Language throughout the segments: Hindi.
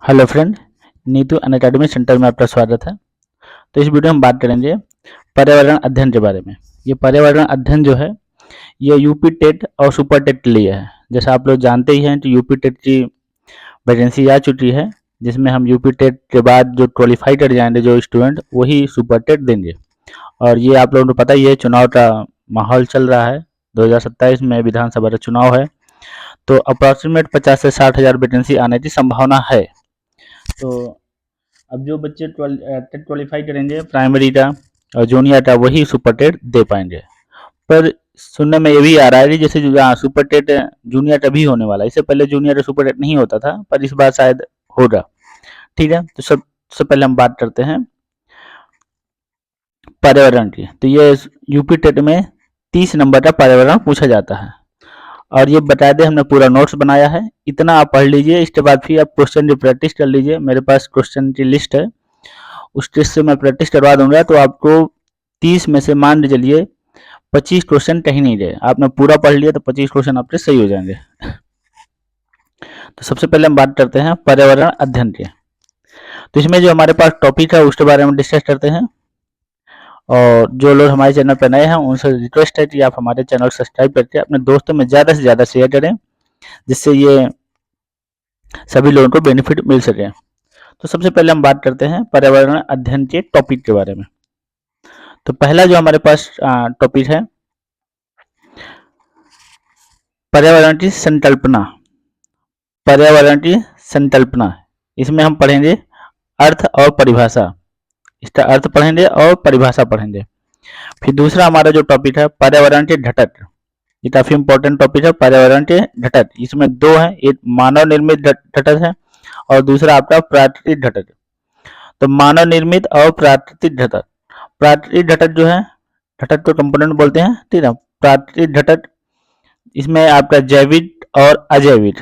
Hello friend, Neetu Unacademy centre में आपका स्वागत है। तो इस वीडियो में बात करेंगे पर्यावरण अध्ययन के बारे में। ये पर्यावरण अध्ययन जो है ये यूपी टेट और सुपर टेट के लिए है। जैसा आप लोग जानते ही हैं कि यूपी टेट की वैकेंसी आ चुकी है, जिसमें हम यूपी टेट के बाद जो क्वालिफाई कर जाएंगे जो स्टूडेंट, वही सुपर टेट देंगे। और ये आप लोगों को पता ही है, चुनाव का माहौल चल रहा है। 2027 में विधानसभा का चुनाव है, तो अप्रॉक्सीमेट 50 से 60 हज़ार वैकेंसी आने की संभावना है। तो अब जो बच्चे टेट क्वालिफाई करेंगे प्राइमरी का और जूनियर का, वही सुपर टेट दे पाएंगे। पर सुनने में ये भी आ रहा है कि जैसे सुपर टेट जूनियर का भी होने वाला है। इससे पहले जूनियर का सुपर टेट नहीं होता था, पर इस बार शायद होगा। ठीक है, तो सबसे पहले हम बात करते हैं पर्यावरण की। तो ये यूपी टेट में 30 नंबर का पर्यावरण पूछा जाता है। और ये बता दें, हमने पूरा नोट्स बनाया है, इतना आप पढ़ लीजिए। इसके बाद फिर आप क्वेश्चन की प्रैक्टिस कर लीजिए। मेरे पास क्वेश्चन की लिस्ट है, उस टेस्ट से मैं प्रैक्टिस करवा दूंगा। तो आपको 30 में से मान चलिए 25 क्वेश्चन कहीं नहीं गए। आपने पूरा पढ़ लिया तो 25 क्वेश्चन आपके सही हो जाएंगे। तो सबसे पहले हम बात करते हैं पर्यावरण अध्ययन की। तो इसमें जो हमारे पास टॉपिक है उसके बारे में डिस्कस करते हैं। और जो लोग हमारे चैनल पर नए हैं उनसे रिक्वेस्ट है कि आप हमारे चैनल को सब्सक्राइब करके अपने दोस्तों में ज़्यादा से ज़्यादा शेयर करें, जिससे ये सभी लोगों को बेनिफिट मिल सके। तो सबसे पहले हम बात करते हैं पर्यावरण अध्ययन के टॉपिक के बारे में। तो पहला जो हमारे पास टॉपिक है, पर्यावरण की संकल्पना। पर्यावरण की संकल्पना, इसमें हम पढ़ेंगे अर्थ और परिभाषा। इसका अर्थ पढ़ेंगे और परिभाषा पढ़ेंगे। फिर दूसरा हमारा जो टॉपिक है पर्यावरण के घटक, ये काफी इंपॉर्टेंट टॉपिक है। पर्यावरण के घटक, इसमें दो हैं, एक मानव निर्मित घटक है और दूसरा आपका प्राकृतिक घटक। तो मानव निर्मित और प्राकृतिक घटक। प्राकृतिक घटक जो है, घटक को कंपोनेंट बोलते हैं, ठीक है। प्राकृतिक घटक, इसमें आपका जैविक और अजैविक,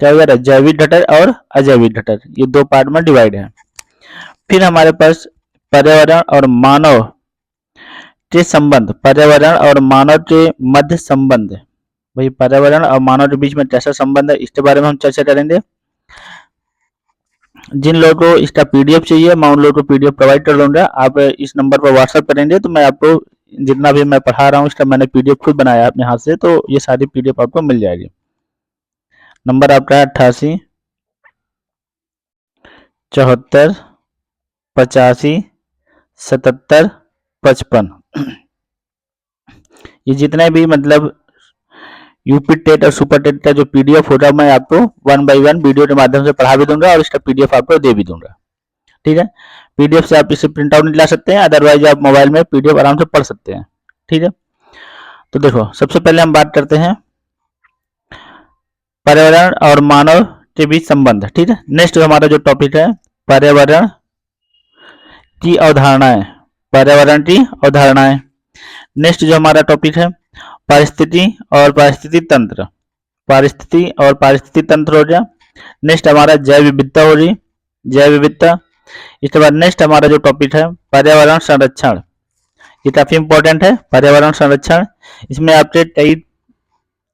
क्या वगैरह, जैविक घटक और अजैविक घटक, ये दो पार्ट में डिवाइड है। फिर हमारे पास पर्यावरण और मानव के संबंध, पर्यावरण और मानव के मध्य संबंध, भाई पर्यावरण और मानव के बीच में कैसा संबंध है, इसके बारे में हम चर्चा करेंगे। जिन लोगों को इसका पीडीएफ चाहिए, मैं उन लोगों को पीडीएफ प्रोवाइड कर दूंगा। आप इस नंबर पर व्हाट्सएप करेंगे तो मैं आपको जितना भी मैं पढ़ा रहा हूँ इसका मैंने पीडीएफ खुद बनाया अपने हाथ से, तो ये सारी पीडीएफ आपको मिल जाएगी। नंबर आपका है 88 74 85 77 55। ये जितने भी मतलब यूपी टेट और सुपर टेट का जो पीडीएफ होगा, मैं आपको 1 बाय 1 वीडियो के माध्यम से पढ़ा भी दूंगा और इसका पीडीएफ आपको दे भी दूंगा। ठीक है, पीडीएफ से आप इसे प्रिंट आउट निकाल सकते हैं, अदरवाइज आप मोबाइल में पीडीएफ आराम से पढ़ सकते हैं। ठीक है, तो देखो सबसे पहले हम बात करते हैं पर्यावरण और मानव के बीच संबंध। ठीक है, नेक्स्ट हमारा जो टॉपिक है पर्यावरण की अवधारणाएं। पर्यावरण की अवधारणाएं। नेक्स्ट जो हमारा टॉपिक है परिस्थिति और पारिस्थितिक तंत्र। पारिस्थिति और पारिस्थितिक तंत्र हो गया। नेक्स्ट हमारा जैव विविधता हो रही, जैव विविधता। इसके बाद नेक्स्ट हमारा जो टॉपिक है पर्यावरण संरक्षण, ये काफी इंपॉर्टेंट है। पर्यावरण संरक्षण, इसमें आपके कई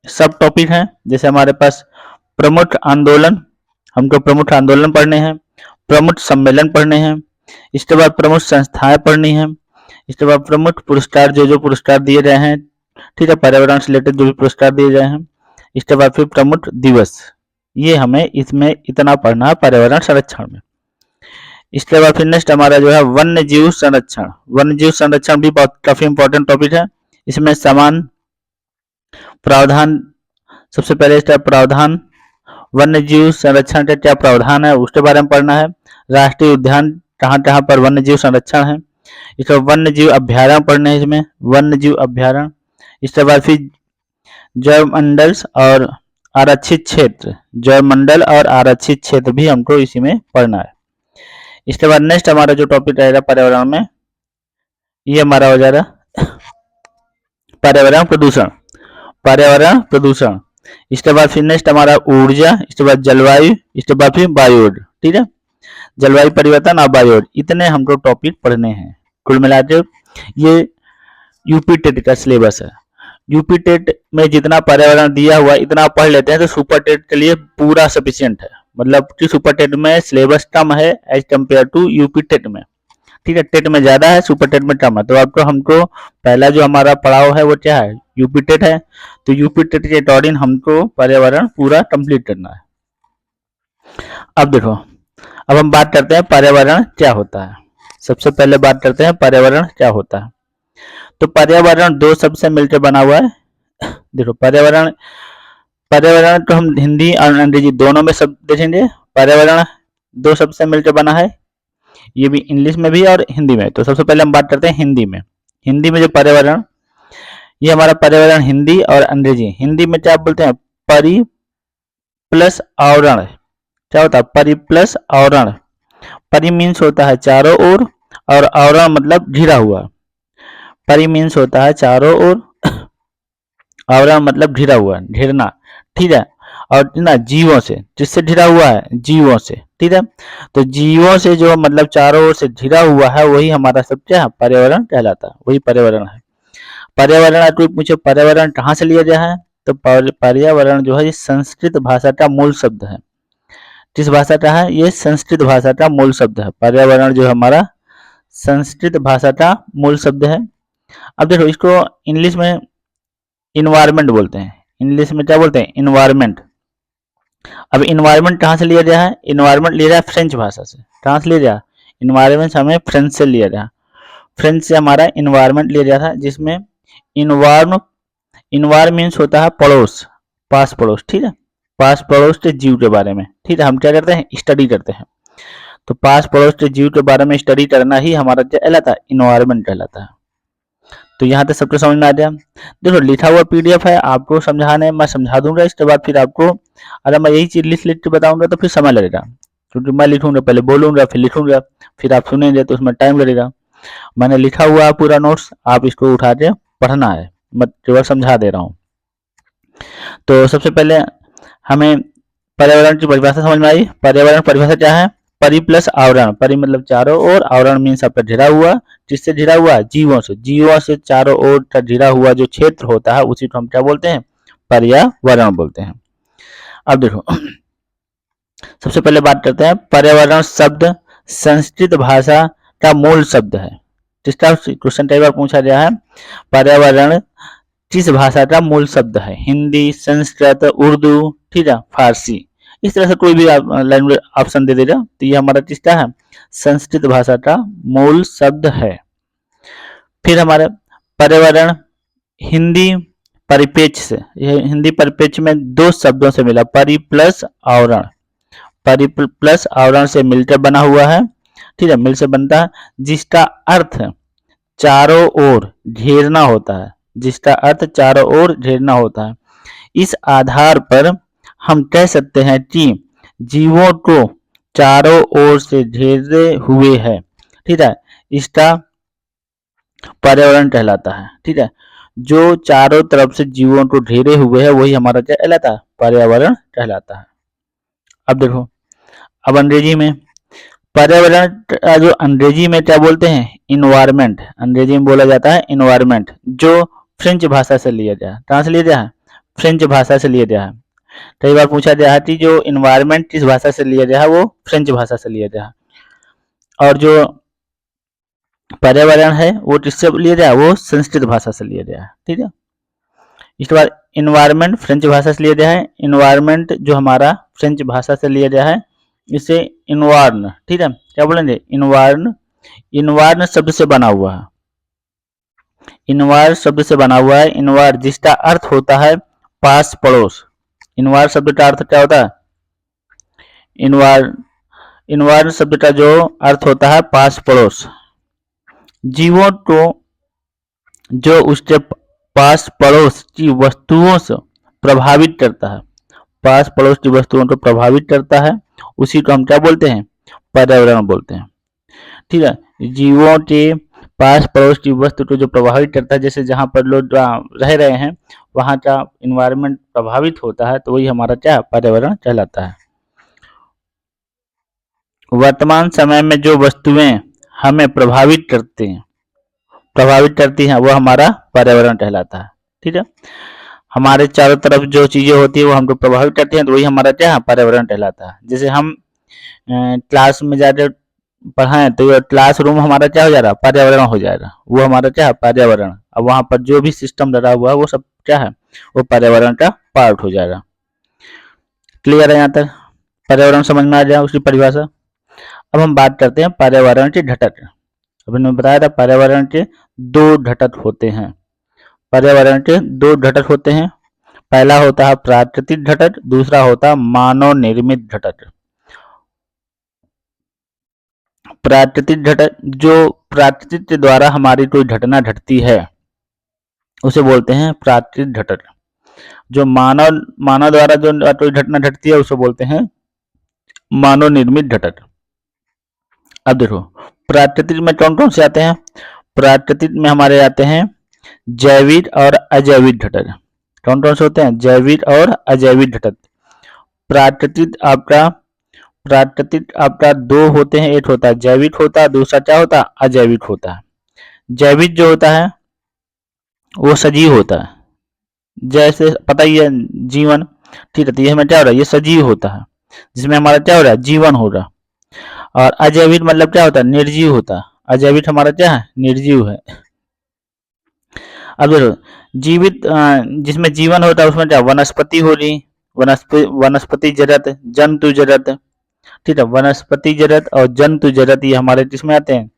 सब टॉपिक हैं। जैसे हमारे पास प्रमुख आंदोलन, हमको प्रमुख आंदोलन पढ़ने हैं, प्रमुख सम्मेलन पढ़ने हैं, इसके बाद प्रमुख संस्थाएं पढ़नी है, इसके बाद प्रमुख पुरस्कार, जो पुरस्कार दिए गए हैं, ठीक है, पर्यावरण से रिलेटेड जो भी पुरस्कार दिए गए हैं। इसके बाद फिर प्रमुख दिवस, ये हमें इसमें इतना पढ़ना है पर्यावरण संरक्षण में। इसके बाद फिर नेक्स्ट हमारा जो है वन्य जीव संरक्षण। वन्य जीव संरक्षण भी बहुत काफी इंपॉर्टेंट टॉपिक है। इसमें समान प्रावधान, सबसे पहले इसका प्रावधान, वन्य जीव संरक्षण का क्या प्रावधान है उसके बारे में पढ़ना है। राष्ट्रीय उद्यान कहाँ कहाँ पर वन्य जीव संरक्षण है। इसके बाद वन्य जीव अभ्यारण्य पढ़ने हैं, इसमें वन्य जीव अभ्यारण्य। इसके बाद फिर जैव मंडल और आरक्षित क्षेत्र, जैव मंडल और आरक्षित क्षेत्र भी हमको इसी में पढ़ना है। इसके बाद नेक्स्ट हमारा जो टॉपिक रहेगा पर्यावरण में, ये हमारा हो जाएगा पर्यावरण प्रदूषण। पर्यावरण प्रदूषण, इसके बाद फिर नेक्स्ट हमारा ऊर्जा, इसके बाद जलवायु, इसके बाद फिर बायोड। ठीक है, जलवायु परिवर्तन और बायोड, इतने हमको टॉपिक पढ़ने हैं। कुल मिलाकर ये यूपी टेट का सिलेबस है। यूपी टेट में जितना पर्यावरण दिया हुआ इतना पढ़ लेते हैं तो सुपर टेट के लिए पूरा सफिशिएंट है। मतलब कि सुपर टेट में सिलेबस कम है as compare to UP TET में, ठीक है। टेट में ज्यादा है, सुपर टेट में कम है। तो आपको हमको पहला जो हमारा पड़ाव है वो क्या है, यूपी टेट है। तो यूपी टेट के अकॉर्डिंग हमको पर्यावरण पूरा कंप्लीट करना है। अब देखो, अब हम बात करते हैं पर्यावरण क्या होता है। सबसे पहले बात करते हैं पर्यावरण क्या होता है। तो पर्यावरण दो शब्द से मिलकर बना हुआ है। देखो पर्यावरण, पर्यावरण तो हम हिंदी और अंग्रेजी दोनों में शब्द देखेंगे। पर्यावरण दो शब्द से मिलकर बना है, ये भी इंग्लिश में भी और हिंदी में। तो सबसे पहले हम बात करते हैं हिंदी में। हिंदी में जो पर्यावरण, ये हमारा पर्यावरण हिंदी और अंग्रेजी। हिंदी में क्या बोलते हैं, परि प्लस आवरण। क्या होता है, परि प्लस आवरण। परि मीन्स होता है चारों ओर, और आवरण मतलब घिरा हुआ। परि मीन्स होता है चारों ओर, आवरण मतलब घिरा हुआ, घेरना, ठीक है। और ना जीवों से, जिससे घिरा हुआ है, जीवों से, ठीक है। तो जीवों से जो मतलब चारों ओर से घिरा हुआ है वही हमारा सब क्या है, पर्यावरण कहलाता है, वही पर्यावरण है। पर्यावरण कोई पूछे पर्यावरण कहाँ से लिया गया है, तो पर्यावरण जो है ये संस्कृत भाषा का मूल शब्द है। किस भाषा का है, ये संस्कृत भाषा का मूल शब्द है। पर्यावरण जो हमारा संस्कृत भाषा का मूल शब्द है। अब देखो इसको इंग्लिश में इन्वायरमेंट बोलते हैं। इंग्लिश में क्या बोलते हैं, इन्वायरमेंट। अब इन्वायरमेंट कहाँ से लिया गया है, इन्वायरमेंट लिया गया फ्रेंच भाषा से। कहाँ से लिया गया, इन्वायरमेंट हमें फ्रेंच से लिया गया। फ्रेंच से हमारा इन्वायरमेंट लिया गया था, जिसमें इन्वार्म, इन्वार मीन्स होता है पड़ोस, पास पड़ोस, ठीक है। पास पड़ोस के जीव के बारे में, ठीक है, हम क्या करते हैं, स्टडी करते हैं। तो पास पड़ोस के जीव के बारे में स्टडी करना ही हमारा क्या कहलाता है, इन्वायरमेंट कहलाता है। तो यहाँ तक सबको समझ में आ गया। देखो लिखा हुआ पीडीएफ है, आपको समझाने मैं समझा दूंगा, इसके बाद फिर आपको, अगर मैं यही चीज लिख लिख के बताऊंगा तो फिर समय लगेगा, क्योंकि मैं लिखूंगा, पहले बोलूंगा फिर लिखूंगा, फिर आप सुनेंगे तो उसमें टाइम लगेगा। मैंने लिखा हुआ है पूरा नोट्स, आप इसको उठा के पढ़ना है, मैं केवल समझा दे रहा हूँ। तो सबसे पहले हमें पर्यावरण की परिभाषा समझ में आई। पर्यावरण परिभाषा क्या है, परि प्लस आवरण। परि मतलब चारों ओर, आवरण मीन्स आपका घिरा हुआ। जिससे घिरा हुआ, जीवों से। जीवों से चारों ओर का घिरा हुआ जो क्षेत्र होता है उसी को हम क्या बोलते हैं, पर्यावरण बोलते हैं। अब देखो सबसे पहले बात करते हैं, पर्यावरण शब्द संस्कृत भाषा का मूल शब्द है। जिसका क्वेश्चन कई बार पूछा गया है, पर्यावरण किस भाषा का मूल शब्द है, हिंदी, संस्कृत, उर्दू, ठीक है, फारसी। इस तरह से कोई भी लैंग्वेज ऑप्शन दे देगा। तो ये हमारा किसका है, संस्कृत भाषा का मूल शब्द है। फिर हमारे पर्यावरण हिंदी परिप्रेक्ष्य से, यह हिंदी परिप्रेक्ष्य में दो शब्दों से मिला, परि प्लस आवरण। परि प्लस आवरण से मिलकर बना हुआ है, ठीक है, मिल से बनता है, जिसका अर्थ चारों ओर घेरना होता है। जिसका अर्थ चारों ओर घेरना होता है। इस आधार पर हम कह सकते हैं कि जीवों को चारों ओर से घेरे हुए है, ठीक है, इसका पर्यावरण कहलाता है, ठीक है। जो चारों तरफ से जीवों को घेरे हुए है वही हमारा क्या कहलाता है, पर्यावरण कहलाता है। अब देखो, अब अंग्रेजी में पर्यावरण जो अंग्रेजी में क्या बोलते हैं, इन्वायरमेंट। अंग्रेजी में बोला जाता है इन्वायरमेंट, जो फ्रेंच भाषा से लिया गया है। कहाँ से लिया गया है, फ्रेंच भाषा से लिया गया है। कई बार पूछा गया है कि जो इन्वायरमेंट किस भाषा से लिया गया है, वो फ्रेंच भाषा से लिया गया है। और जो पर्यावरण है वो किससे लिया गया है, वो संस्कृत भाषा से लिया गया है, ठीक है। इसके बाद इन्वायरमेंट फ्रेंच भाषा से लिया गया है। इन्वायरमेंट जो हमारा फ्रेंच भाषा से लिया गया है, इसे इन्वार्न, ठीक है, क्या बोलेंगे, इन्वार्न। इन्वार्न शब्द से बना हुआ है, इन्वार शब्द से बना हुआ है। इन्वार जिसका अर्थ होता है पास पड़ोस। इन्वार शब्द का अर्थ क्या होता है, इन्वार, इन्वार शब्द का जो अर्थ होता है पास पड़ोस। जीवों को जो उसके पास पड़ोस की वस्तुओं से प्रभावित करता है, पास पड़ोस की वस्तुओं को प्रभावित करता है, उसी को हम क्या बोलते हैं, पर्यावरण बोलते हैं, ठीक है। जीवों के पास पड़ोस की वस्तु को जो प्रभावित करता है, जैसे जहां पर लोग रह रहे हैं वहां का इन्वायरमेंट प्रभावित होता है, तो वही हमारा क्या पर्यावरण कहलाता है। वर्तमान समय में जो वस्तुएं हमें प्रभावित करती हैं, वो हमारा पर्यावरण कहलाता है, ठीक है। हमारे चारों तरफ जो चीजें होती है वो हमको प्रभावित करती हैं, तो वही हमारा क्या है, पर्यावरण कहलाता है। जैसे हम क्लास में जाकर पढ़ाएं तो ये क्लासरूम हमारा क्या हो जा रहा है, पर्यावरण हो जाएगा, वो हमारा क्या है, पर्यावरण। अब वहां पर जो भी सिस्टम लगा हुआ है वो सब क्या है, वो पर्यावरण का पार्ट हो जाएगा। क्लियर है यहाँ तक, पर्यावरण समझ में आ जाए उसकी परिभाषा। अब हम बात करते हैं पर्यावरण के घटक। अभी मैंने बताया था पर्यावरण के दो घटक होते हैं। पर्यावरण के दो घटक होते हैं, पहला होता है प्राकृतिक घटक, दूसरा होता है मानव निर्मित घटक। प्राकृतिक घटक, जो प्राकृतिक के द्वारा हमारी कोई घटना घटती है उसे बोलते हैं प्राकृतिक घटक। जो मानव मानव द्वारा जो कोई घटना घटती है उसे बोलते हैं मानव निर्मित घटक। अब देखो प्राकृतिक में कौन कौन से आते हैं। प्राकृतिक में हमारे आते हैं जैविक और अजैविक घटक। कौन कौन से होते हैं, जैविक और अजैविक घटक। प्राकृतिक आपका दो होते हैं, एक होता है जैविक होता है, दूसरा क्या होता है, अजैविक होता है। जैविक जो होता है वो सजीव होता है, जैसे पता ही है जीवन, ठीक है, तो ये हमें क्या हो रहा है, ये सजीव होता है जिसमें हमारा क्या हो रहा है, जीवन हो रहा। और अजैविक मतलब क्या होता है, निर्जीव होता है। अजैविक हमारा क्या है, निर्जीव है। अब देखो जीवित जिसमें जीवन होता है उसमें क्या, वनस्पति हो रही, वनस्पति जगत, जंतु जगत, ठीक है। वनस्पति जगत और जंतु जगत ये हमारे किसमें आते हैं,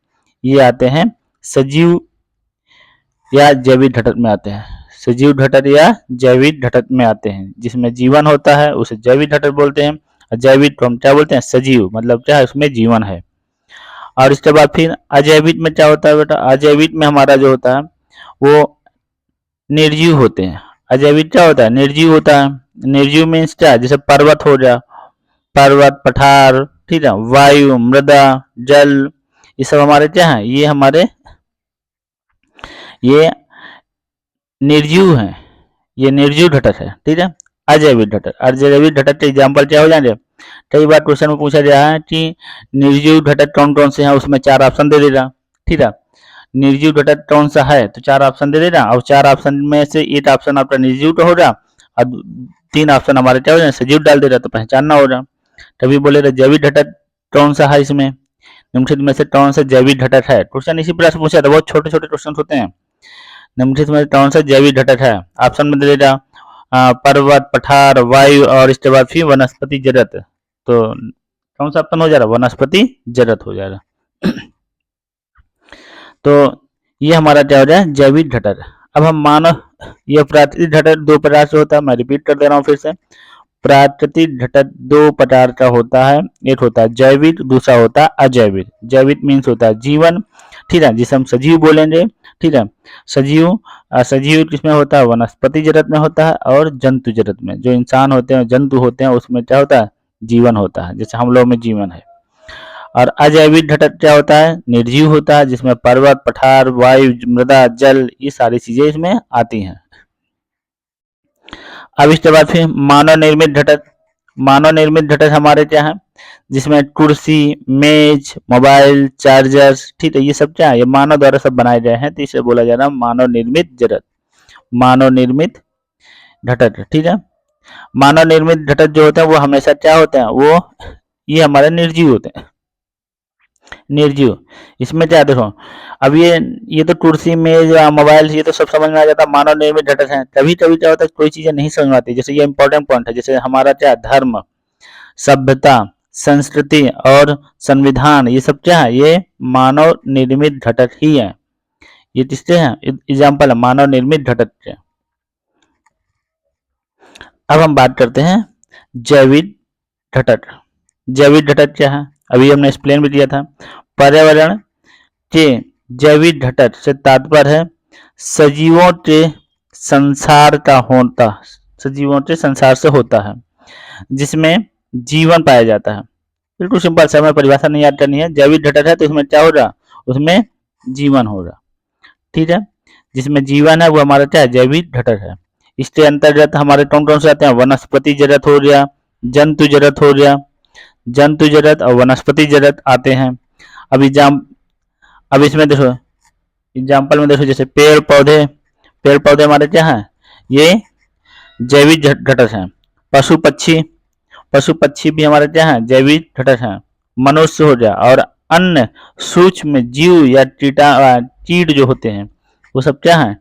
ये आते हैं सजीव या जैविक घटक में आते हैं। सजीव घटक या जैविक घटक में आते हैं। जिसमें जीवन होता है उसे जैविक घटक बोलते हैं, और जैविक को हम क्या बोलते हैं, सजीव, मतलब क्या है, उसमें जीवन है। और इसके बाद फिर अजैविक में क्या होता है बेटा, अजैविक में हमारा जो होता है वो निर्जीव होते हैं। अजैविक क्या होता है, निर्जीव होता है। निर्जीव मीन्स क्या, जैसे पर्वत हो गया, पर्वत, पठार, ठीक है, वायु, मृदा, जल, ये सब हमारे क्या है, ये निर्जीव है, ये निर्जीव घटक है, ठीक है। अजैविक घटक, अजैविक घटक के एग्जाम्पल क्या हो जाएंगे। कई बार क्वेश्चन में पूछा गया है कि निर्जीव घटक कौन कौन से हैं, उसमें 4 ऑप्शन दे देगा, ठीक है। निर्जीव घटक कौन सा है तो 4 ऑप्शन दे देगा, और 4 ऑप्शन में से एक ऑप्शन आपका निर्जीव का होगा और 3 ऑप्शन हमारे क्या हो जाए, सजीव डाल दे रहा, तो पहचानना होगा। तभी बोले रहे जैविक घटक कौन सा है, इसमें निम्नलिखित में से कौन सा जैविक घटक है। क्वेश्चन इसी प्रकार से पूछा था, बहुत छोटे छोटे क्वेश्चन होते हैं। निम्नलिखित में कौन सा जैविक घटक है, ऑप्शन में दे देगा पर्वत, पठार, वायु और इसके बाद फिर वनस्पति जगत। तो कौन सा ऑप्शन हो जा रहा, वनस्पति जगत हो जाएगा। तो ये हमारा क्या हो जाए, जैविक घटक। अब हम मानव, यह प्राकृतिक घटक 2 प्रकार से होता है, मैं रिपीट कर दे रहा हूँ फिर से। प्राकृतिक घटक 2 प्रकार का होता है, एक होता है जैविक, दूसरा होता है अजैविक। जैविक मीन्स होता है जीवन, ठीक है, जिसे हम सजीव बोलेंगे, ठीक है। सजीव, सजीव किसमें होता है, वनस्पति जगत में होता है, और जंतु जगत में, जो इंसान होते हैं, जंतु होते हैं, उसमें क्या होता है, जीवन होता है, जैसे हम लोग में जीवन है। और अजैविक घटक क्या होता है, निर्जीव होता है, जिसमें पर्वत, पठार, वायु, मृदा, जल, ये सारी चीजें इसमें आती हैं। अब इसके बाद फिर मानव निर्मित घटक। मानव निर्मित घटक हमारे क्या है, जिसमें कुर्सी, मेज, मोबाइल, चार्जर्स, ठीक है, ये सब क्या है, ये मानव द्वारा सब बनाए गए हैं, तो इसे बोला जा रहा है मानव निर्मित घटक। मानव निर्मित घटक, ठीक है। मानव निर्मित घटक जो होते हैं वो हमेशा क्या होते हैं, वो ये हमारे निर्जीव होते हैं, निर्जीव। इसमें क्या देखो, अब ये तो कुर्सी, मेज या मोबाइल, ये तो सब समझ में आ जाता है, मानव निर्मित घटक है। कभी कभी क्या होता है, कोई चीजें नहीं समझ में आती, जैसे ये इंपॉर्टेंट पॉइंट है, जैसे हमारा क्या, धर्म, सभ्यता, संस्कृति और संविधान, ये सब क्या है, ये मानव निर्मित घटक ही है। ये किसके हैं, एग्जाम्पल है मानव निर्मित घटक के। अब हम बात करते हैं जैविक घटक। जैविक घटक क्या है, अभी हमने एक्सप्लेन भी किया था। पर्यावरण के जैविक घटक से तात्पर्य है सजीवों के संसार का होता, सजीवों के संसार से होता है, जिसमें जीवन पाया जाता है। बिल्कुल सिंपल सा, हमें परिभाषा नहीं याद करनी है। जैविक घटक है तो इसमें क्या होगा, उसमें जीवन होगा, ठीक है। जिसमें जीवन है वो हमारा क्या है, जैविक घटक है। इसके अंतर्गत हमारे कौन कौन से आते हैं, वनस्पति जगत हो गया, जंतु जगत हो गया, जंतु जगत और वनस्पति जगत आते हैं। अब इसमें देखो एग्जाम्पल में देखो, जैसे पेड़ पौधे, पेड़ पौधे हमारे क्या हैं, ये जैविक घटक हैं। पशु पक्षी भी हमारे क्या हैं, जैविक घटक हैं। मनुष्य हो गया और अन्य सूक्ष्म जीव या कीट जो होते हैं वो सब क्या हैं,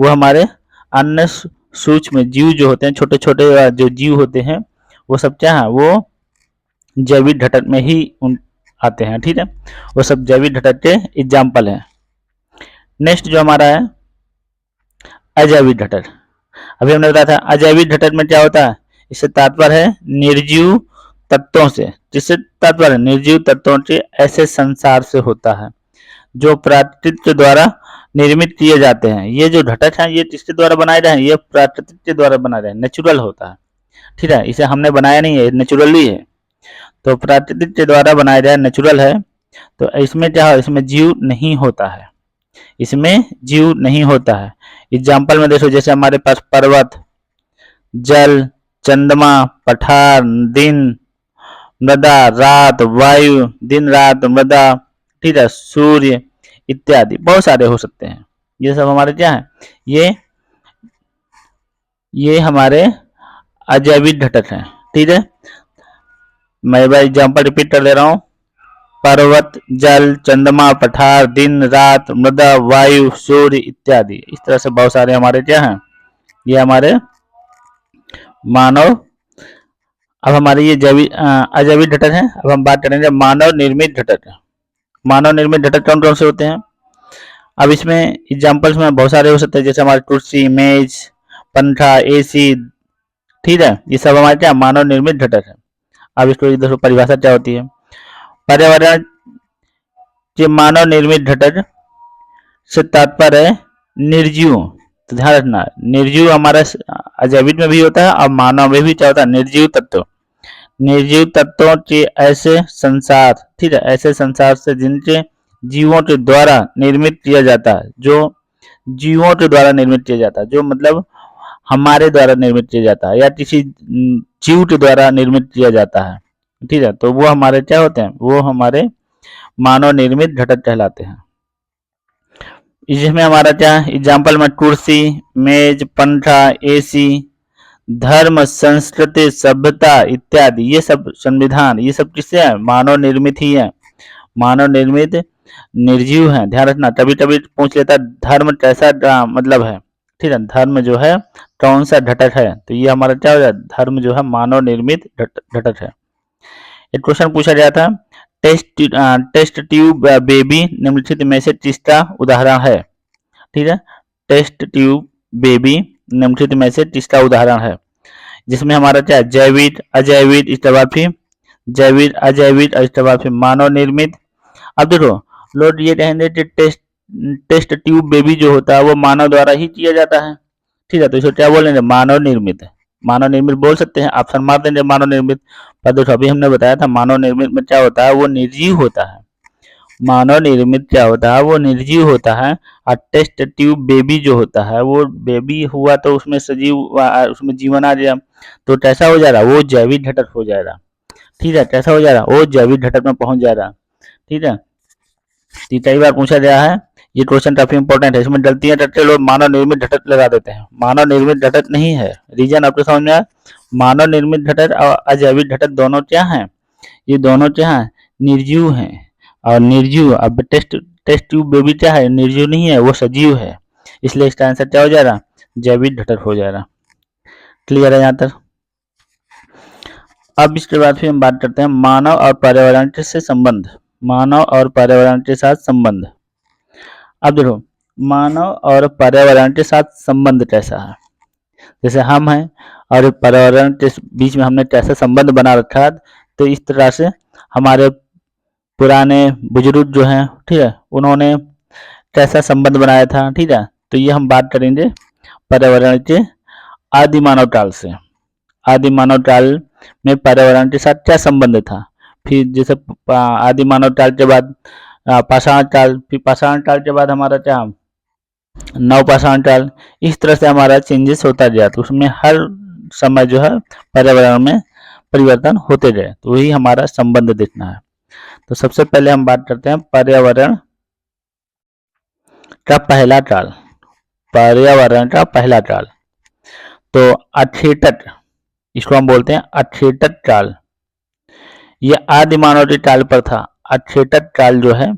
वो हमारे अन्य सूक्ष्म जीव जो होते हैं, छोटे छोटे जो जीव होते हैं वो सब क्या है, वो जैविक घटक में ही आते हैं। ठीक है, वो सब जैविक घटक के एग्जाम्पल हैं। नेक्स्ट जो हमारा है अजैविक घटक। अभी हमने बताया था अजैविक घटक में क्या होता है, इससे तात्पर्य है निर्जीव तत्वों से, जिससे तात्पर्य निर्जीव तत्वों के ऐसे संसार से होता है जो प्राकृतिक के द्वारा निर्मित किए जाते हैं। ये जो घटक है ये किसके द्वारा बनाए गए हैं, ये प्राकृतिक के द्वारा बनाए गए हैं, नेचुरल होता है। ठीक है, इसे हमने बनाया नहीं है, नेचुरली है। तो प्राकृतिक के द्वारा बनाया गया नेचुरल है। तो इसमें क्या है, इसमें जीव नहीं होता है, इसमें जीव नहीं होता है। एग्जाम्पल में देखो, जैसे हमारे पास पर्वत, जल, चंद्रमा, पठार, दिन, मृदा, रात, वायु, दिन रात, मृदा, ठीक है, सूर्य इत्यादि बहुत सारे हो सकते हैं। ये सब हमारे क्या है, ये हमारे अजैविक घटक हैं। ठीक है, मैं भाई एग्जाम्पल रिपीट कर ले रहा हूँ। पर्वत, जल, चंद्रमा, पठार, दिन रात, मृदा, वायु, सूर्य इत्यादि, इस तरह से बहुत सारे हमारे क्या हैं, ये हमारे मानव। अब हमारे ये जैविक अजैविक घटक हैं। अब हम बात करेंगे मानव निर्मित घटक। मानव निर्मित घटक कौन कौन से होते हैं। अब इसमें एग्जाम्पल्स में बहुत सारे हो सकते हैं, जैसे हमारी कुर्सी, मेज, पंखा, एसी। ठीक है, ये सब हमारे क्या मानव निर्मित घटक है। अब इसको इधर परिभाषा क्या होती है, पर्यावरण के मानव निर्मित घटक से तात्पर्य है निर्जीव। तो ध्यान रखना, निर्जीव हमारा अजैविक में भी होता है और मानव में भी क्या होता है, निर्जीव तत्व। निर्जीव तत्वों के ऐसे संसार, ठीक है, ऐसे संसार से जिनके जीवों के द्वारा निर्मित किया जाता है, जो जीवों के द्वारा निर्मित किया जाता है, जो मतलब हमारे द्वारा निर्मित किया जाता है या किसी जीव के द्वारा निर्मित किया जाता है। ठीक है, तो वो हमारे क्या होते हैं, वो हमारे मानव निर्मित घटक कहलाते हैं। इसमें हमारा क्या एग्जाम्पल में कुर्सी, मेज, पंखा, एसी, धर्म, संस्कृति, सभ्यता इत्यादि, ये सब संविधान, ये सब किससे है, मानव निर्मित ही है। मानव निर्मित निर्जीव है। ध्यान रखना, कभी कभी पूछ लेता धर्म कैसा मतलब है। ठीक है, धर्म जो है कौन सा घटक है, तो ये हमारा क्या हो जाए, धर्म जो है मानव निर्मित घटक है। एक क्वेश्चन पूछा गया था, टेस्ट ट्यूब बेबी निम्नलिखित में से किसका उदाहरण है। ठीक है, टेस्ट ट्यूब बेबी निम्नलिखित में से किसका उदाहरण है, जिसमें हमारा क्या जैविक, अजैविक, इसके बाद फिर जैविक, अजैविक, इसके बाद फिर मानव निर्मित। अब देखो, लोग ये कहेंगे कि टेस्ट ट्यूब बेबी जो होता है वो मानव द्वारा ही किया जाता है। ठीक है, तो इसको क्या बोलेंगे, मानव निर्मित। मानव निर्मित बोल सकते हैं, ऑप्शन मार देंगे मानव निर्मित। पर देखो अभी हमने बताया था मानव निर्मित में क्या होता है, वो निर्जीव होता है। मानव निर्मित क्या होता है, वो निर्जीव होता है। और टेस्ट ट्यूब बेबी जो होता है, वो बेबी हुआ तो उसमें सजीव, उसमें जीवन आ गया, तो कैसा हो जाएगा, वो जैविक घटक हो जाएगा। ठीक है, कैसा हो जाएगा, वो जैविक घटक में पहुंच जाएगा। ठीक है, कई बार पूछा गया है, ये क्वेश्चन काफी इंपॉर्टेंट है। इसमें गलतियां करते लोग मानव निर्मित घटक लगा देते हैं, मानव निर्मित घटक नहीं है। रीजन आपको समझ में आया, मानव निर्मित घटक और अजैविक घटक दोनों क्या हैं, ये दोनों क्या है, निर्जीव हैं। और निर्जीव, अब टेस्ट ट्यूब बेबी क्या है, निर्जीव नहीं है, वो सजीव है, इसलिए इसका आंसर क्या हो जाएगा, जैविक घटक हो जाएगा। क्लियर है यहाँ तक। अब इसके बाद फिर हम बात करते हैं मानव और पर्यावरण के से संबंध। मानव और पर्यावरण के साथ संबंध। अब देखो, मानव और पर्यावरण के साथ संबंध कैसा है, जैसे हम हैं और पर्यावरण के बीच में हमने कैसा संबंध बना रखा है, तो इस तरह से हमारे पुराने बुजुर्ग जो हैं, ठीक है, उन्होंने कैसा संबंध बनाया था। ठीक है, तो ये हम बात करेंगे पर्यावरण के आदि मानव काल से। आदि मानव काल में पर्यावरण के साथ क्या संबंध था। फिर जैसे आदि मानव काल के बाद पाषाण काल, फिर पाषाण काल के बाद हमारा क्या नवपाषाण काल, इस तरह से हमारा चेंजेस होता गया। तो उसमें हर समय जो है पर्यावरण में परिवर्तन होते गए, तो वही हमारा संबंध देखना है। तो सबसे पहले हम बात करते हैं पर्यावरण का पहला काल। पर्यावरण का पहला काल, तो अठेटट, इसको हम बोलते हैं अठेटट काल, ये आदि मानव काल पर था। अठेटट काल जो है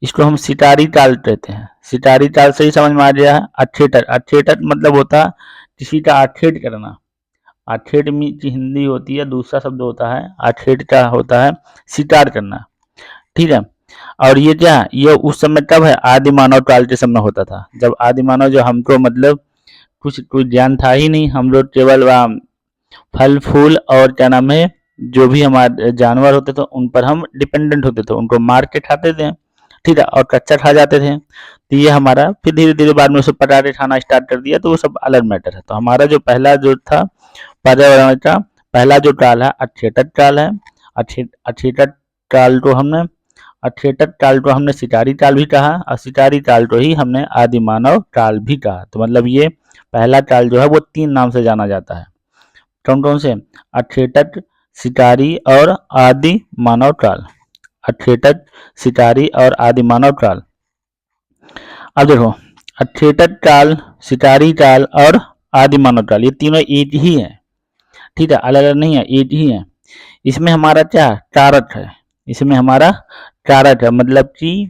इसको हम सिटारी काल कहते हैं। सिटारी काल से ही समझ में आ गया है। अठेटट, अठेटट मतलब होता है किसी का आठेट करना। आठेट की हिंदी होती है, दूसरा शब्द होता है आठेट का होता है शिकार करना, ठीक है। और ये क्या, ये उस समय कब है, आदि मानव काल के समय होता था, जब आदि मानव जो हमको मतलब कुछ कोई ज्ञान था ही नहीं, हम लोग केवल फल फूल और क्या नाम है जो भी हमारे जानवर होते थे उन पर हम डिपेंडेंट होते थे, उनको मार के खाते थे, ठीक है, और कच्चा खा जाते थे। तो ये हमारा फिर धीरे धीरे बाद में उसे पका के खाना स्टार्ट कर दिया, तो वो सब अलग मैटर है। तो हमारा जो पहला जो था पर्यावरण का पहला जो काल है अठेटट काल है। अठेटट काल को हमने अठेटट काल को हमने सिकारी काल भी कहा, और सिकारी काल को ही हमने आदि मानव काल भी कहा। तो मतलब ये पहला काल जो है वो 3 नाम से जाना जाता है। कौन कौन से, अठेटट, सिकारी और आदि मानव काल। अठेटट, सिकारी और आदि मानव काल। अब देखो, अठेटट काल, सिकारी काल और आदि मानव काल, ये तीनों एक ही है, ठीक है, अलग अलग नहीं है, एक ही है। इसमें हमारा क्या कारक है, इसमें हमारा कारक है, मतलब कि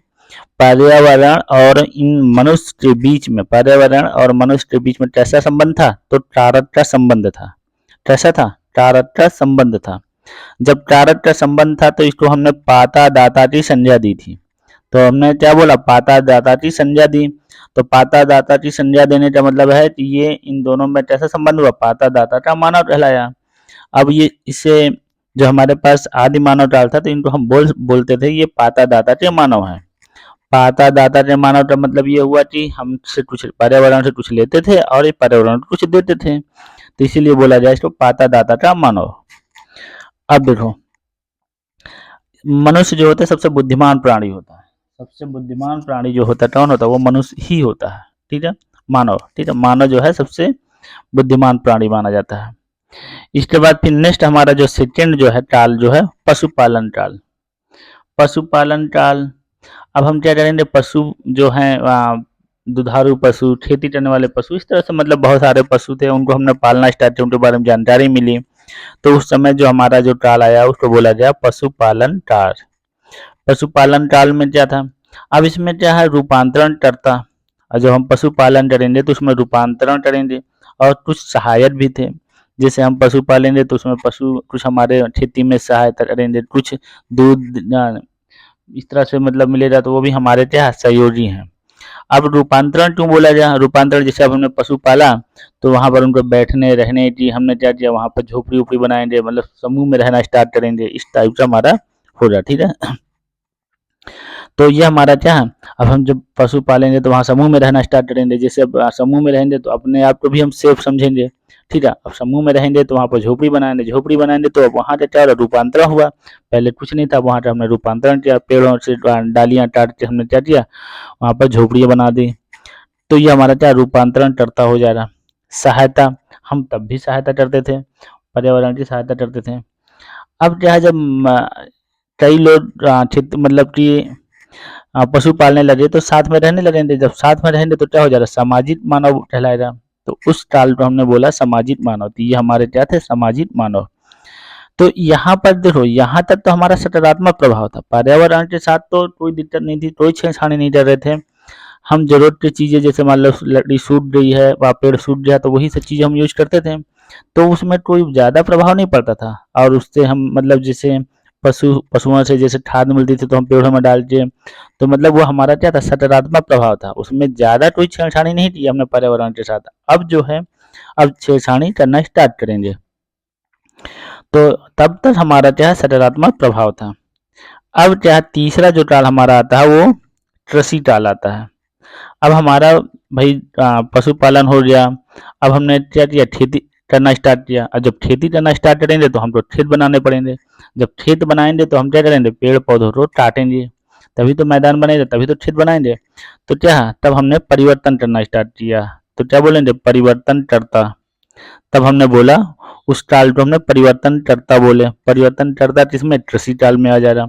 पर्यावरण और इन मनुष्य के बीच में, पर्यावरण और मनुष्य के बीच में कैसा संबंध था, तो कारक का संबंध था। कैसा था, कारक का संबंध था। जब कारक का संबंध था तो इसको हमने पाता दाता की संज्ञा दी थी। तो हमने क्या बोला, पाता दाता की संज्ञा दी। तो पाता दाता की संज्ञा देने का मतलब है कि ये इन दोनों में कैसा संबंध हुआ, पाता दाता का मानव कहलाया। अब ये इससे जो हमारे पास आदि मानव काल था तो इनको हम बोलते थे ये पाता दाता के मानव है। पाता दाता के मानव का मतलब ये हुआ कि हमसे कुछ पर्यावरण से कुछ लेते थे और ये पर्यावरण को कुछ देते थे, तो इसीलिए बोला जाए इसको पाता दाता का मानव। अब देखो, मनुष्य जो होता है सबसे बुद्धिमान प्राणी होता है, सबसे बुद्धिमान प्राणी जो होता है कौन होता है, वो मनुष्य ही होता है, ठीक है, मानव, ठीक है, मानव जो है सबसे बुद्धिमान प्राणी माना जाता है। इसके बाद फिर नेक्स्ट हमारा जो सेकेंड जो है काल जो है पशुपालन काल। पशुपालन काल, अब हम क्या करेंगे, पशु जो है दुधारू पशु, खेती करने वाले पशु, इस तरह से मतलब बहुत सारे पशु थे, उनको हमने पालना स्टार्ट किया, उनके बारे में जानकारी मिली। तो उस समय जो हमारा जो काल आया उसको बोला गया पशुपालन काल। पशुपालन काल में क्या था, अब इसमें क्या है रूपांतरण करता, और जब हम पशुपालन करेंगे तो उसमें रूपांतरण करेंगे, और कुछ सहायक भी थे, जैसे हम पशु पालेंगे तो उसमें पशु कुछ हमारे खेती में सहायता करेंगे, कुछ दूध इस तरह से मतलब मिलेगा, तो वो भी हमारे क्या सहयोगी हैं। अब रूपांतरण क्यों बोला जाए, रूपांतरण जैसे अब हमने पशु पाला तो वहां पर उनको बैठने रहने की हमने क्या किया, वहां पर झोपड़ी उपड़ी बनाएंगे, मतलब समूह में रहना स्टार्ट करेंगे, इस टाइप का हमारा होगा, ठीक है। तो ये हमारा क्या है, अब हम जब पशु पालेंगे तो वहाँ समूह में रहना स्टार्ट करेंगे, जैसे अब समूह में रहेंगे तो अपने आप को भी हम सेफ समझेंगे, ठीक है। अब समूह में रहेंगे तो वहाँ पर झोपड़ी बनाएंगे, झोपड़ी बनाएंगे तो अब वहाँ का क्या रूपांतरण हुआ, पहले कुछ नहीं था, वहाँ का हमने रूपांतरण किया, पेड़ों से डालियाँ काट के हमने क्या किया, वहाँ पर झोपड़ियाँ बना दी। तो ये हमारा क्या रूपांतरण करता हो जा रहा। सहायता, हम तब भी सहायता करते थे, पर्यावरण की सहायता करते थे। अब क्या है, जब कई लोग मतलब कि पशु पालने लगे तो साथ में रहने लगेंगे, जब साथ में रहेंगे तो क्या हो जाएगा, सामाजिक मानव कहलाएगा। तो उस काल को हमने बोला सामाजिक मानव, तो ये हमारे क्या थे, सामाजिक मानव। तो यहाँ पर देखो, यहाँ तक तो हमारा सकारात्मक प्रभाव था, पर्यावरण के साथ तो कोई दिक्कत नहीं थी, कोई छेड़छाड़ी नहीं कर रहे थे। हम जरूरत की चीजें, जैसे मान लो लकड़ी सूख गई है व पेड़ सूख गया तो वही सब चीजें हम यूज करते थे, तो उसमें कोई ज्यादा प्रभाव नहीं पड़ता था। और उससे हम मतलब जैसे पशुओं से जैसे खाद मिलती थी तो हम पेड़ों में डालते, तो मतलब वो हमारा क्या था, सकारात्मक प्रभाव था, उसमें ज्यादा कोई छेड़छाड़ी नहीं की हमने पर्यावरण के साथ। अब जो है, अब छेड़छाड़ी करना स्टार्ट करेंगे, तो तब तक हमारा क्या है, सकारात्मक प्रभाव था। अब क्या तीसरा जो काल हमारा आता है वो कृषि काल आता है। अब हमारा भाई पशुपालन हो गया, अब हमने क्या किया, खेती करना स्टार्ट किया, और जब खेती करना स्टार्ट करेंगे तो हमको खेत बनाने पड़ेंगे, जब खेत बनाएंगे तो हम क्या करेंगे, पेड़ पौधों को काटेंगे, तभी तो मैदान बनेगा, तभी तो खेत बनाएंगे। तो क्या, तब हमने परिवर्तन करना स्टार्ट किया, तो क्या बोलेंगे, परिवर्तन करता। तब हमने बोला उस काल को हमने परिवर्तन करता बोले, परिवर्तन करता किसमें, कृषि काल में आ जा रहा।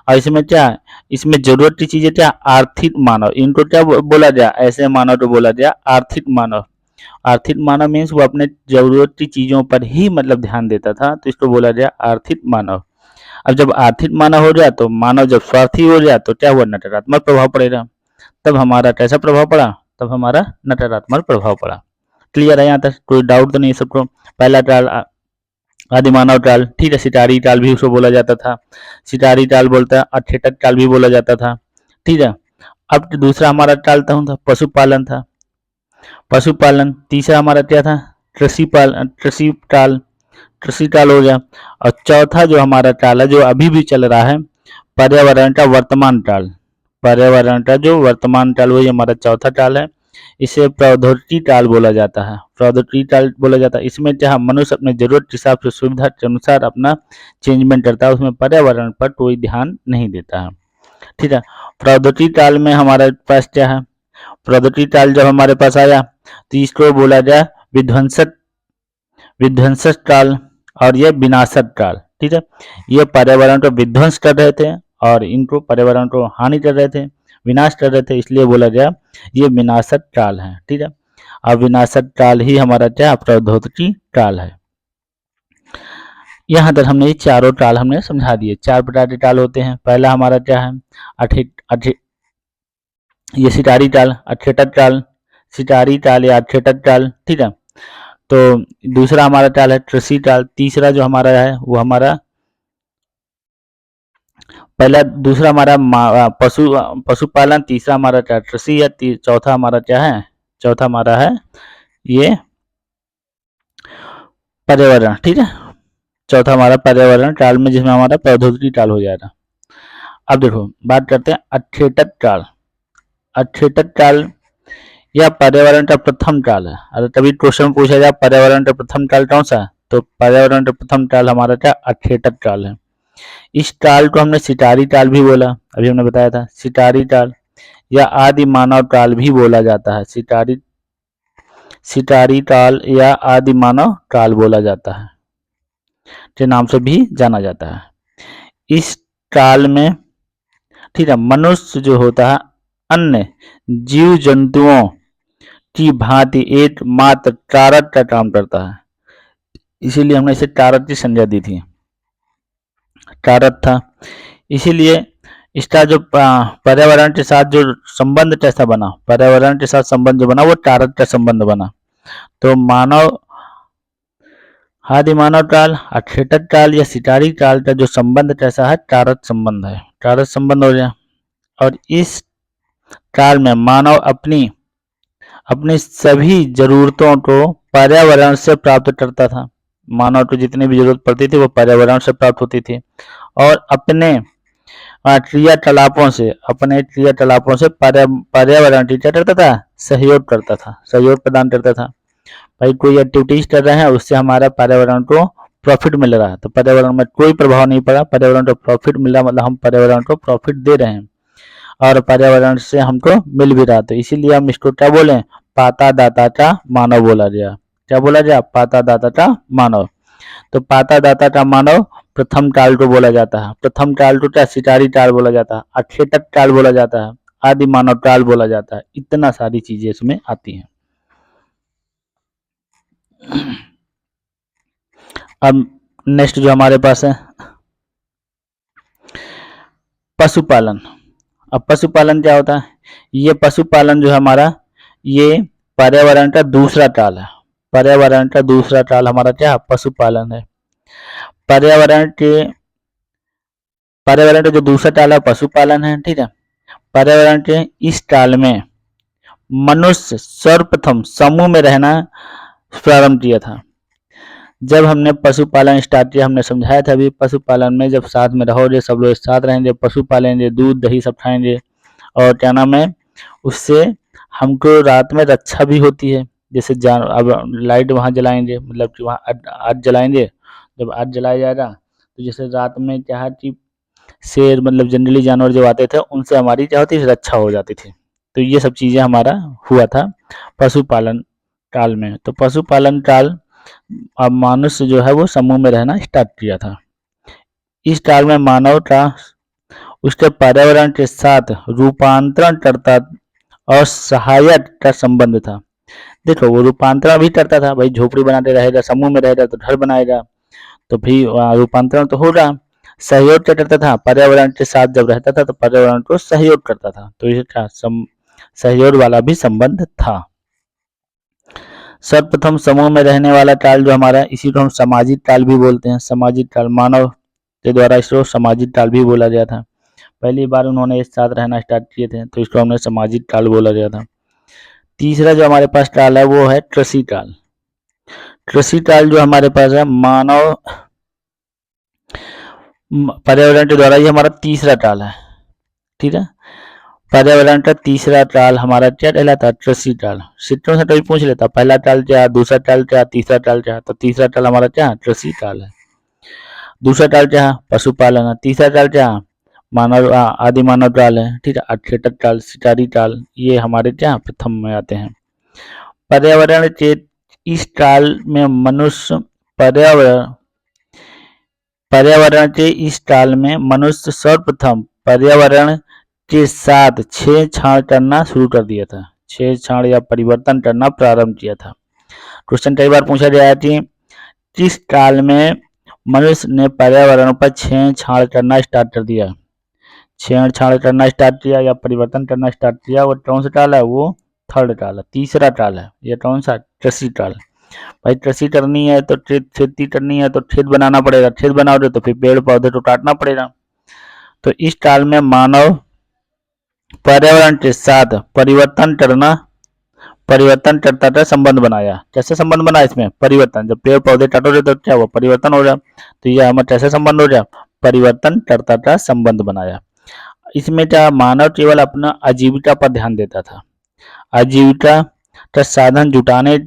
और इसमें क्या, इसमें जरूरत की चीजें क्या, आर्थिक मानव, इनको क्या बोला जाए, ऐसे मानव को बोला जाए आर्थिक मानव। आर्थिक मानव मीन्स वो अपने जरूरती चीजों पर ही मतलब ध्यान देता था, तो इसको बोला जाए आर्थिक मानव। अब जब आर्थिक मानव हो जाए तो मानव जब स्वार्थी हो जाए तो क्या हुआ, नकारात्मक प्रभाव पड़ेगा। तब हमारा कैसा प्रभाव पड़ा, तब हमारा नकारात्मक प्रभाव पड़ा। क्लियर है यहाँ तक, कोई डाउट तो नहीं सबको। पहला टाल आदिमानव टाल, ठीक है, सिटारी टाल भी उसको बोला जाता था, सिटारी टाल बोलता है, अठेटक टाल भी बोला जाता था, ठीक है। अब दूसरा हमारा टाल था पशुपालन था, पशुपालन। तीसरा हमारा क्या था, कृषि टाल, कृषि टाल हो गया। और चौथा जो हमारा टाल है जो अभी भी चल रहा है, पर्यावरण का वर्तमान टाल, पर्यावरण का जो वर्तमान टाल वही हमारा चौथा टाल है। इसे प्रौद्योगिकी टाल बोला जाता है, प्रौद्योगिकी टाल बोला जाता है। इसमें जहाँ मनुष्य अपने जरूरत के हिसाब से सुविधा के अनुसार अपना चेंजमेंट करता है, उसमें पर्यावरण पर कोई ध्यान नहीं देता है, ठीक है। प्रौद्योगिकी टाल में हमारे पास क्या है, प्रौद्योगिकी टाल जब हमारे पास आया तो इसको बोला जाए विध्वंसक विध्वंसक काल और ये विनाशक काल, ठीक है। ये पर्यावरण को विध्वंस कर रहे थे और इनको पर्यावरण को हानि कर रहे थे, विनाश कर रहे थे, इसलिए बोला जाए ये विनाशक काल है, ठीक है। अब विनाशक काल ही हमारा क्या, प्रौद्योगिकी काल है। यहाँ तक हमने ये चारों काल हमने समझा दिए। चार प्रकार के काल होते हैं। पहला हमारा क्या है, ये सिटारी काल, अठेटक काल, सिटारी काल या अठेटक काल, ठीक है। तो दूसरा हमारा टाल है कृषि टाल। तीसरा जो हमारा है वो हमारा पहला दूसरा हमारा पशुपालन, तीसरा हमारा क्या कृषि है, चौथा हमारा क्या है, चौथा हमारा है ये पर्यावरण, ठीक है। चौथा हमारा पर्यावरण काल में जिसमें हमारा प्रौद्योगिकी काल हो जाएगा। अब देखो बात करते हैं अठेटक काल। अठेटक काल यह पर्यावरण का प्रथम काल है। अगर कभी क्वेश्चन पूछा जाए पर्यावरण का प्रथम काल कौन सा है, तो पर्यावरण का प्रथम काल हमारा क्या, अठेटक काल है। इस काल को हमने सिटारी काल भी बोला, अभी हमने बताया था सिटारी काल या आदि मानव काल भी बोला जाता है। सिटारी काल या आदि मानव काल बोला जाता है, के नाम से भी जाना जाता है। इस काल में, ठीक है, मनुष्य जो होता है अन्य जीव जंतुओं की भांति एकमात्र कारक का काम करता है, इसीलिए हमने इसे कारक की संज्ञा दी थी, कारक था। इसीलिए इसका जो पर्यावरण के साथ जो संबंध कैसा बना, पर्यावरण के साथ संबंध जो बना वो कारक का संबंध बना। तो मानव आदि मानव काल, अठेटक काल या सिटारी काल का जो संबंध कैसा है, कारक संबंध है, कारक संबंध हो गया। और इस काल में मानव अपनी सभी जरूरतों को पर्यावरण से प्राप्त करता था। मानव को जितनी भी जरूरत पड़ती थी वो पर्यावरण से प्राप्त होती थी, और अपने क्रियाकलापों से पर्यावरण की क्या करता था, सहयोग करता था, सहयोग प्रदान करता था। भाई कोई एक्टिविटीज कर रहे हैं उससे हमारा पर्यावरण को प्रॉफिट मिल रहा है, तो पर्यावरण में कोई प्रभाव नहीं पड़ा, पर्यावरण को प्रॉफिट मिला, मतलब हम पर्यावरण को प्रॉफिट दे रहे हैं और पर्यावरण से हमको मिल भी रहा। तो इसीलिए हम इसको क्या बोले, पाता दाता का मानव बोला गया। क्या बोला गया, पाता दाता का मानव। तो पाता दाता का मानव प्रथम काल को बोला जाता है। प्रथम काल को क्या, सिटारी काल बोला जाता है, अठेटक काल बोला जाता है, आदि मानव काल बोला जाता है। इतना सारी चीजें इसमें आती हैं। अब नेक्स्ट जो हमारे पास है पशुपालन। अब पशुपालन क्या होता है, ये पशुपालन जो है हमारा, ये पर्यावरण का दूसरा काल है। पर्यावरण का दूसरा काल हमारा क्या, पशुपालन है। पर्यावरण का जो दूसरा काल है पशुपालन है, ठीक है। पर्यावरण के इस काल में मनुष्य सर्वप्रथम समूह में रहना प्रारंभ किया था। जब हमने पशुपालन स्टार्ट किया, हमने समझाया था अभी, पशुपालन में जब साथ में रहोगे, सब लोग साथ रहेंगे, पशु पालेंगे, दूध दही सब खाएंगे, और क्या नाम है, उससे हमको रात में रक्षा भी होती है। जैसे अब लाइट वहाँ जलाएंगे, मतलब कि वहाँ आग जलाएंगे, जब आग जलाया जाएगा तो जैसे रात में क्या है कि शेर, मतलब जंगली जानवर जो आते थे उनसे हमारी क्या होती थी, रक्षा हो जाती थी। तो ये सब चीज़ें हमारा हुआ था पशुपालन काल में। तो पशुपालन काल अब मनुष्य जो है वो समूह में रहना स्टार्ट किया था। इस काल में मानव का उसके पर्यावरण के साथ रूपांतरण करता और सहायक का संबंध था। देखो वो रूपांतरण भी करता था, भाई झोपड़ी बनाते रहेगा, समूह में रहेगा तो घर बनाएगा, तो भी रूपांतरण तो होगा। सहयोग क्या करता था, पर्यावरण के साथ जब रहता था तो पर्यावरण को सहयोग करता था, तो ये क्या सहयोग वाला भी संबंध था। सर्वप्रथम समूह में रहने वाला काल जो हमारा है, इसी को हम सामाजिक काल भी बोलते हैं। सामाजिक काल, मानव के द्वारा इसको सामाजिक काल भी बोला गया था। पहली बार उन्होंने एक साथ रहना स्टार्ट किए थे तो इसको हमने सामाजिक काल बोला गया था। तीसरा जो हमारे पास काल है वो है कृषि काल। कृषि काल जो हमारे पास है, मानव पर्यावरण के द्वारा, ये हमारा तीसरा काल है, ठीक है। पर्यावरण का तीसरा काल हमारा क्या कहलाता है, कृषि काल। शिक्षकों से कभी पूछ लेता पहला काल क्या, दूसरा काल क्या, तीसरा काल क्या, तो तीसरा काल हमारा क्या, कृषि काल है। दूसरा काल क्या, पशुपालन है। तीसरा काल क्या, मानव आदि मानव काल है, ठीक है। अक्षेतक काल, शिकारी काल, ये हमारे क्या प्रथम में आते हैं। पर्यावरण के इस काल में मनुष्य पर्यावरण पर्यावरण के इस काल में मनुष्य सर्वप्रथम पर्यावरण के साथ छेड़छाड़ करना शुरू कर दिया था। छेड़छाड़ या परिवर्तन करना प्रारंभ किया था। क्वेश्चन कई बार पूछा गया है कि किस काल में मनुष्य ने पर्यावरण पर छेड़छाड़ करना स्टार्ट कर दिया। छेड़छाड़ करना स्टार्ट किया या परिवर्तन करना स्टार्ट किया, वो कौन सा काल है, वो थर्ड काल है, तीसरा काल है। ये कौन सा, कृषि काल। भाई कृषि करनी है तो खेती करनी है तो खेत बनाना पड़ेगा, खेत बनाओगे तो फिर पेड़ पौधे तो काटना पड़ेगा। तो इस काल में मानव पर्यावरण के साथ परिवर्तन करता था, संबंध बनाया। कैसे संबंध बनाया, इसमें परिवर्तन, जब पेड़ पौधे काटोगे तो क्या हुआ, परिवर्तन हो गया। तो यह हमारा कैसे संबंध हो गया, परिवर्तन करता था, संबंध बनाया। इसमें क्या, मानव केवल अपना आजीविका पर ध्यान देता था। आजीविका का साधन जुटाने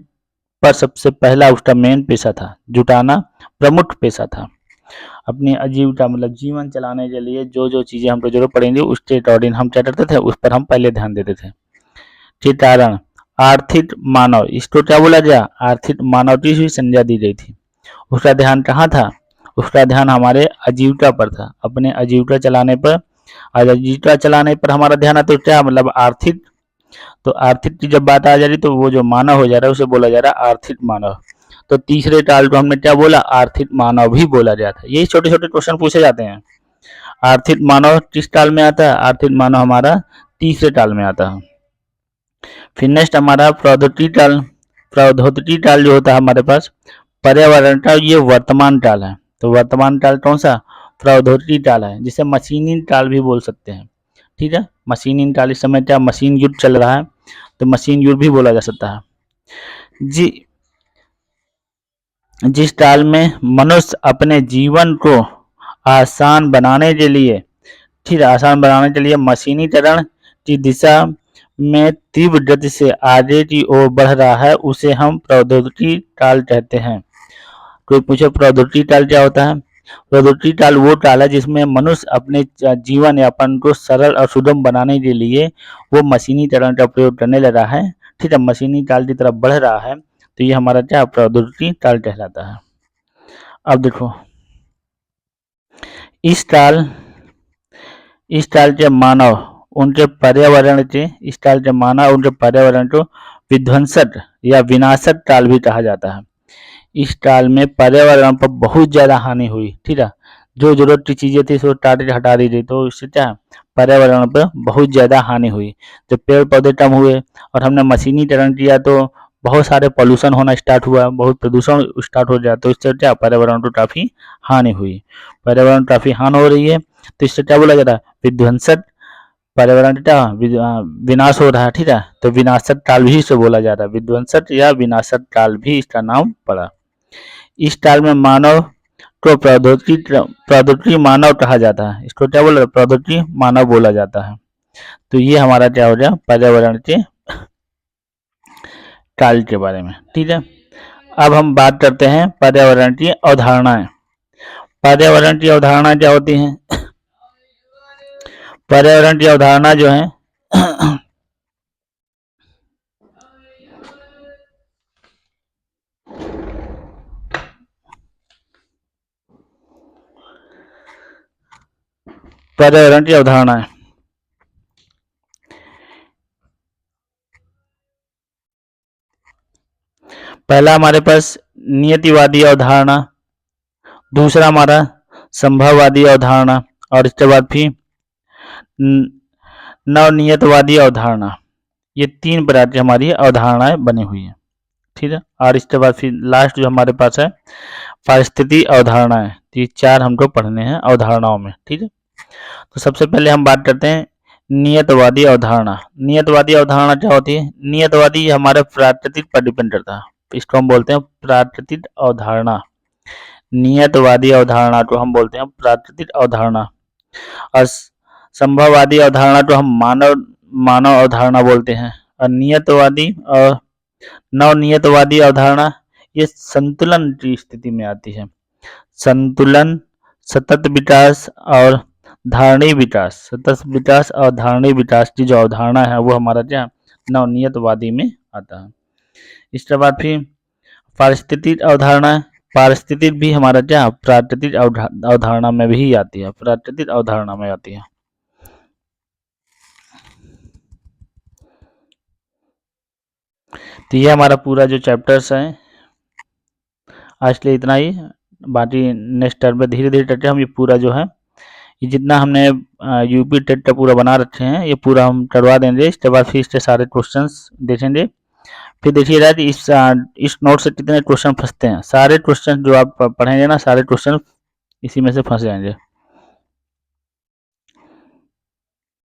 पर सबसे पहला उसका मेन पेशा था, जुटाना प्रमुख पेशा था। अपनी आजीविका मतलब जीवन चलाने के लिए जो जो चीजें हमको जरूरत पड़ेंगी उसके अकॉर्डिंग हम क्या करते थे, उस पर हम पहले ध्यान देते थे। के कारण आर्थिक मानव, इसको क्या बोला गया, आर्थिक मानव की ही संज्ञा दी गई थी। उसका ध्यान कहाँ था, उसका ध्यान हमारे आजीविका पर था, अपने आजीविका चलाने पर। आजीविका चलाने पर हमारा ध्यान आता है, तो क्या मतलब आर्थिक, तो आर्थिक की जब बात आ जा रही तो वो जो मानव हो जा रहा है उसे बोला जा रहा है आर्थिक मानव। तो तीसरे काल को हमने क्या बोला, आर्थिक मानव भी बोला जाता है। यही छोटे छोटे क्वेश्चन पूछे जाते हैं। आर्थिक मानव किस काल में आता है, आर्थिक मानव हमारा तीसरे काल में आता है। फिर नेक्स्ट हमारा प्रौद्योगिकी काल। प्रौद्योगिकी काल जो होता है हमारे पास पर्यावरण का, ये वर्तमान काल है। तो वर्तमान काल कौन सा, प्रौद्योगिकी काल है, जिसे मशीनी काल भी बोल सकते हैं, ठीक है। मशीनी काल, इस समय क्या मशीन युग चल रहा है तो मशीन युग भी बोला जा सकता है। जी, जिस काल में मनुष्य अपने जीवन को आसान बनाने के लिए, ठीक है, आसान बनाने के लिए मशीनीकरण की दिशा में तीव्र गति से आगे की ओर बढ़ रहा है, उसे हम प्रौद्योगिकी काल कहते हैं। कोई पूछे प्रौद्योगिकी काल क्या होता है, प्रौद्योगिकी काल वो काल है जिसमें मनुष्य अपने जीवन यापन को सरल और सुगम बनाने के लिए वो मशीनीकरण का प्रयोग करने लगा है, ठीक है, मशीनी काल की तरफ बढ़ रहा है, तो ये हमारा क्या प्रौद्योगिकी काल कहलाता है। अब देखो इस काल के मानव उनके पर्यावरण के, इस काल के मानव उनके पर्यावरण को विध्वंसक या विनाशक काल भी कहा जाता है। इस काल में पर्यावरण पर बहुत ज्यादा हानि हुई, ठीक है। जो जरूरत की चीजें थी सो काट के हटा दी गई, तो इससे क्या पर्यावरण पर बहुत ज्यादा हानि हुई। जब पेड़ पौधे कम हुए और हमने मशीनीकरण किया तो बहुत सारे पॉल्यूशन होना स्टार्ट हुआ, बहुत प्रदूषण स्टार्ट हो गया, तो इससे क्या पर्यावरण को काफी हानि हुई। पर्यावरण काफी हानि हो रही है तो इससे क्या बोला जाता है, विध्वंसक, पर्यावरण का विनाश हो रहा है, ठीक है। तो विनाशक काल भी इसे बोला जाता है, विध्वंसक या विनाशक काल भी इसका नाम पड़ा। इस काल में मानव को प्रौद्योगिकी मानव कहा जाता है। इसको क्या बोला, प्रौद्योगिकी मानव बोला जाता है। तो ये हमारा क्या हो गया, पर्यावरण के काल के बारे में, ठीक है। अब हम बात करते हैं पर्यावरण की अवधारणाएं। पर्यावरण की अवधारणा क्या होती है, पर्यावरण की अवधारणा जो है पर्यावरण की अवधारणा है, पहला हमारे पास नियतिवादी अवधारणा, दूसरा हमारा संभववादी अवधारणा और इसके बाद फिर नवनियतवादी अवधारणा। ये 3 प्रकार की हमारी अवधारणाएं बनी हुई है, ठीक है। और इसके बाद फिर लास्ट जो हमारे पास है परिस्थिति अवधारणाएं। ये 4 हमको पढ़ने हैं अवधारणाओं में, ठीक है। तो सबसे पहले हम बात करते हैं नियतवादी अवधारणा। नियतवादी अवधारणा क्या होती है? नियतवादी हमारे प्राकृतिक पर डिपेंड करता है, इसको हम बोलते हैं प्राकृतिक अवधारणा। नियतवादी अवधारणा को हम बोलते हैं प्राकृतिक अवधारणा। और संभववादी अवधारणा को हम मानव अवधारणा बोलते हैं। और नियतवादी और नवनियतवादी अवधारणा ये संतुलन की स्थिति में आती है। संतुलन, सतत विकास और धारणीय विकास, सतत विकास और धारणीय विकास की जो अवधारणा है वो हमारा क्या नवनियतवादी में आता है। इसके बाद फिर पारिस्थितिक अवधारणा। पारिस्थितिक भी हमारा क्या प्राकृतिक अवधारणा में भी आती है, प्राकृतिक अवधारणा में आती है। तो ये हमारा पूरा जो चैप्टर्स है आज के लिए इतना ही। बाकी नेक्स्ट टर्म में धीरे धीरे करके हम ये पूरा जो है ये जितना हमने यूपी टेट का पूरा बना रखे हैं ये पूरा हम करवा देंगे। इसके बाद फिर इसके सारे क्वेश्चंस देखेंगे। फिर देखिएगा कि इस नोट से कितने क्वेश्चन फंसते हैं। सारे क्वेश्चन जो आप पढ़ेंगे ना, सारे क्वेश्चन इसी में से फंस जाएंगे।